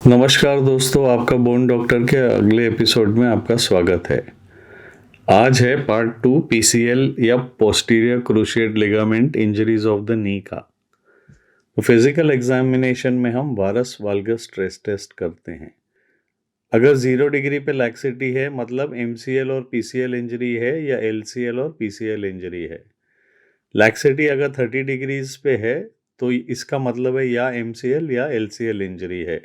नमस्कार दोस्तों, आपका बोन डॉक्टर के अगले एपिसोड में आपका स्वागत है। आज है पार्ट 2 पीसीएल या posterior cruciate ligament injuries of the knee का। फिजिकल एग्जामिनेशन में हम वारस वाल्गस स्ट्रेस टेस्ट करते हैं। अगर 0 डिग्री पे लैक्सिटी है मतलब एमसीएल और पीसीएल इंजरी है या एलसीएल और पीसीएल इंजरी है। लैक्सिटी अगर 30 डिग्रीज पे है तो इसका मतलब है या एमसीएल या एलसीएल इंजरी है।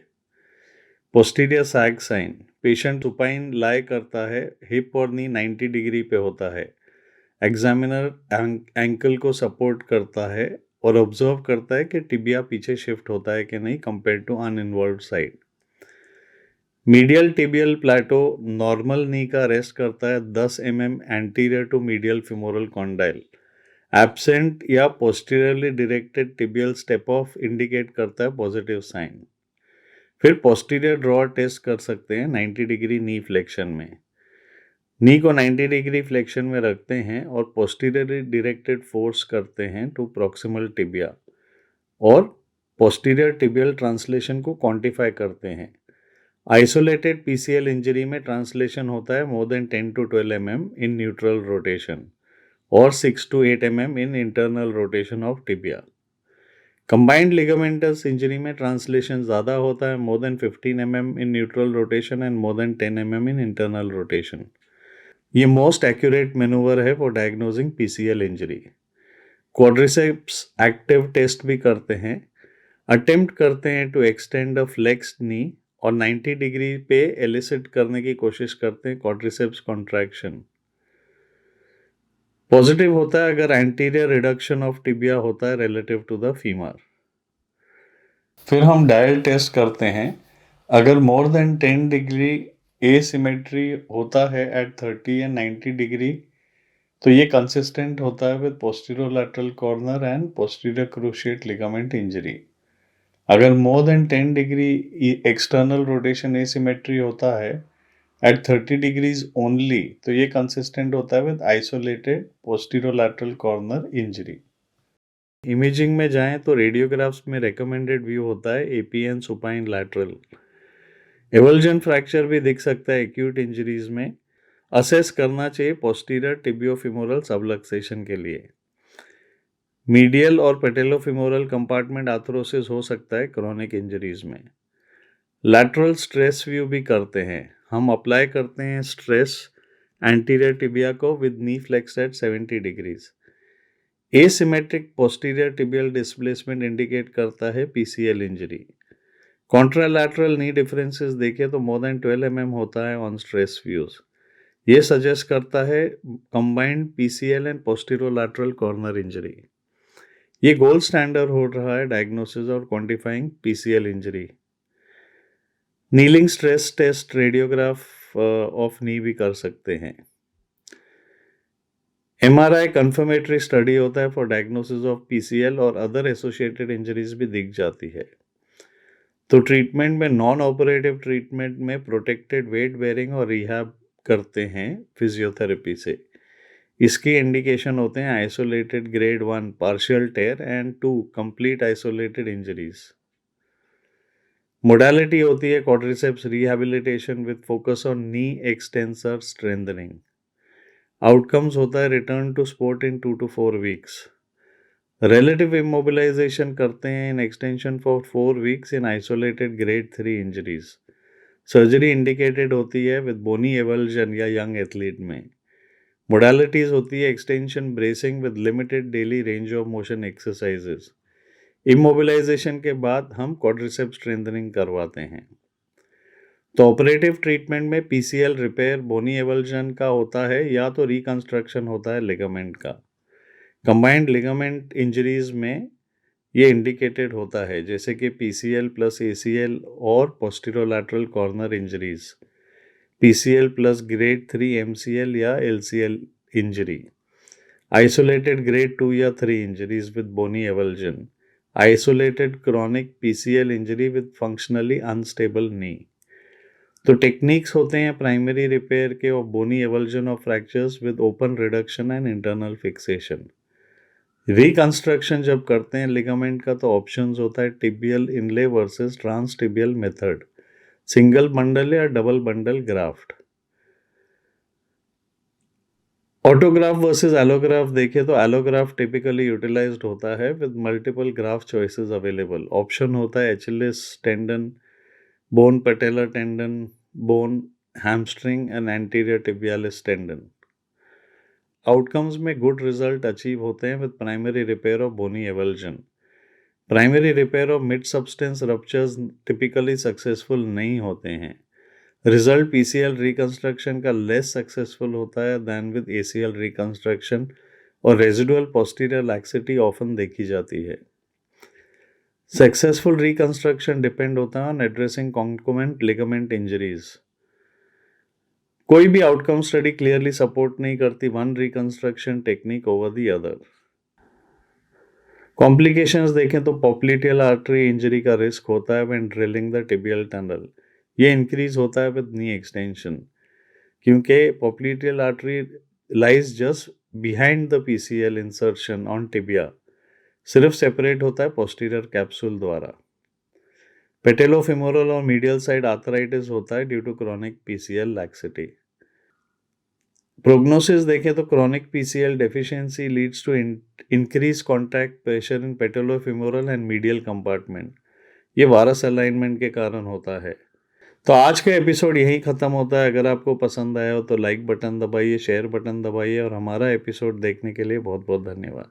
पोस्टीरियर सैग साइन, पेशेंट सुपाइन लाए करता है, हिप और नी 90 डिग्री पे होता है। एग्जामिनर एंकल को सपोर्ट करता है और ऑब्जर्व करता है कि टिबिया पीछे शिफ्ट होता है कि नहीं compare to uninvolved side. Medial tibial plateau normal knee का रेस्ट करता है 10 mm anterior to medial femoral condyle. Absent या posteriorly directed tibial step off indicate करता है पॉजिटिव साइन। फिर पोस्टीरियर ड्रॉ टेस्ट कर सकते हैं 90 डिग्री नी फ्लेक्शन में। नी को 90 डिग्री फ्लेक्शन में रखते हैं और पोस्टीरियरली डायरेक्टेड फोर्स करते हैं टू प्रॉक्सिमल टिबिया और पोस्टीरियर टिबियल ट्रांसलेशन को क्वांटिफाई करते हैं। आइसोलेटेड पीसीएल इंजरी में ट्रांसलेशन होता है मोर than 10 to 12 mm in neutral rotation और 6 to 8 mm in internal rotation of tibia. Combined ligamentous injury में ट्रांसलेशन ज़्यादा होता है more than 15 mm in neutral rotation and more than 10 mm in internal rotation. ये most accurate manoeuvre है for diagnosing PCL injury. Quadriceps active test भी करते हैं। Attempt करते हैं to extend the flexed knee और 90 डिग्री पे एलिसिट करने की कोशिश करते हैं क्वाड्रिसेप्स कॉन्ट्रैक्शन। पॉजिटिव होता है अगर एंटीरियर रिडक्शन ऑफ टिबिया होता है रिलेटिव टू द फीमर। फिर हम डायल टेस्ट करते हैं। अगर मोर देन 10 डिग्री एसिमेट्री होता है एट 30 एंड 90 डिग्री तो ये कंसिस्टेंट होता है with posterolateral corner and posterior cruciate ligament injury. अगर more than 10 degree external rotation asymmetry होता है एट 30 डिग्रीज ओनली तो ये कंसिस्टेंट होता है with isolated posterolateral corner injury. Imaging में जाएं तो रेडियोग्राफ्स में रेकमेंडेड व्यू होता है AP and supine lateral. Avulsion fracture भी दिख सकता है एक्यूट इंजरीज में। असेस करना चाहिए पोस्टीरियर टिबियोफिमोरल सबलक्सेशन के लिए। मीडियल और पेटेलोफिमोरल कंपार्टमेंट आर्थरोसिस हो सकता है क्रोनिक इंजरीज में। लैटरल स्ट्रेस व्यू भी करते हैं। हम अप्लाई करते हैं स्ट्रेस एंटीरियर टिबिया को with knee flex at 70 degrees. Asymmetric posterior tibial displacement indicate करता है PCL injury. Contralateral knee differences देखें तो मोर देन 12 mm होता है ऑन स्ट्रेस व्यूज। ये सजेस्ट करता है combined PCL and posterolateral corner injury. ये गोल्ड स्टैंडर्ड हो रहा है डायग्नोसिस और quantifying PCL injury. Kneeling stress test radiograph of knee भी कर सकते हैं। एमआरआई कंफर्मेटरी स्टडी होता है फॉर डायग्नोसिस ऑफ पीसीएल और अदर एसोसिएटेड इंजरीज भी दिख जाती है। तो ट्रीटमेंट में नॉन ऑपरेटिव ट्रीटमेंट में प्रोटेक्टेड वेट बेयरिंग और रिहैब करते हैं फिजियोथेरेपी से। इसकी इंडिकेशन होते हैं isolated grade 1 partial tear and 2 complete isolated injuries. Modality होती है quadriceps rehabilitation with focus on knee extensor strengthening. Outcomes होता है return to sport in 2 to 4 weeks. Relative immobilization करते हैं in extension for 4 weeks in isolated grade 3 injuries. Surgery indicated होती है with bony avulsion या young athlete में। Modalities होती है extension bracing with limited daily range of motion exercises. Immobilization के बाद हम क्वाड्रिसेप्स स्ट्रेंथनिंग करवाते हैं। तो ऑपरेटिव ट्रीटमेंट में पीसीएल रिपेयर बोनी एवल्जन का होता है या तो रिकंस्ट्रक्शन होता है लिगामेंट का। कंबाइंड लिगामेंट इंजरीज में ये इंडिकेटेड होता है जैसे कि पीसीएल प्लस एसीएल और posterolateral corner injuries, PCL plus grade 3 MCL या एलसीएल इंजरी, आइसोलेटेड ग्रेड 2 या 3 injuries with bony avulsion, isolated chronic PCL injury with functionally unstable knee. तो टेक्निक्स होते हैं प्राइमरी रिपेयर के और bony avulsion of fractures with open reduction and internal fixation. Reconstruction जब करते हैं लिगामेंट का तो ऑप्शंस होता है tibial inlay versus transtibial method. Single bundle या double bundle graft. Autograft versus allograft देखें तो एलोग्राफ टिपिकली यूटिलाइज्ड होता है with multiple graft choices available. Option होता है Achilles tendon, bone patella tendon, bone hamstring and anterior tibialis tendon. Outcomes में good result achieve होते हैं with primary repair of bony avulsion. Primary repair of mid substance ruptures typically successful नहीं होते हैं। Result PCL reconstruction का less successful होता है than with ACL reconstruction और रेजिडुअल पोस्टीरियर लैक्सिटी ऑफन देखी जाती है। सक्सेसफुल रिकंस्ट्रक्शन डिपेंड होता है ऑन एड्रेसिंग कॉन्कोमेंट लिगामेंट इंजरीज। कोई भी आउटकम स्टडी क्लियरली सपोर्ट नहीं करती one reconstruction technique over the other. Complications देखें तो पॉप्लिटियल आर्टरी इंजरी का रिस्क होता है when drilling the tibial tunnel. ये इंक्रीज होता है विद नी एक्सटेंशन, क्योंकि popliteal artery lies just behind the PCL insertion on tibia, सिर्फ सेपरेट होता है पोस्टीरियर कैप्सूल द्वारा। पेटेलोफेमोरल और मीडियल साइड आर्थराइटिस होता है due to chronic PCL laxity. Prognosis देखें तो chronic PCL deficiency leads to increase contact pressure in patellofemoral and medial compartment. ये वारस अलाइनमेंट के कारण होता है। तो आज का एपिसोड यहीं ख़त्म होता है। अगर आपको पसंद आया हो तो लाइक बटन दबाइए, शेयर बटन दबाइए और हमारा एपिसोड देखने के लिए बहुत बहुत धन्यवाद।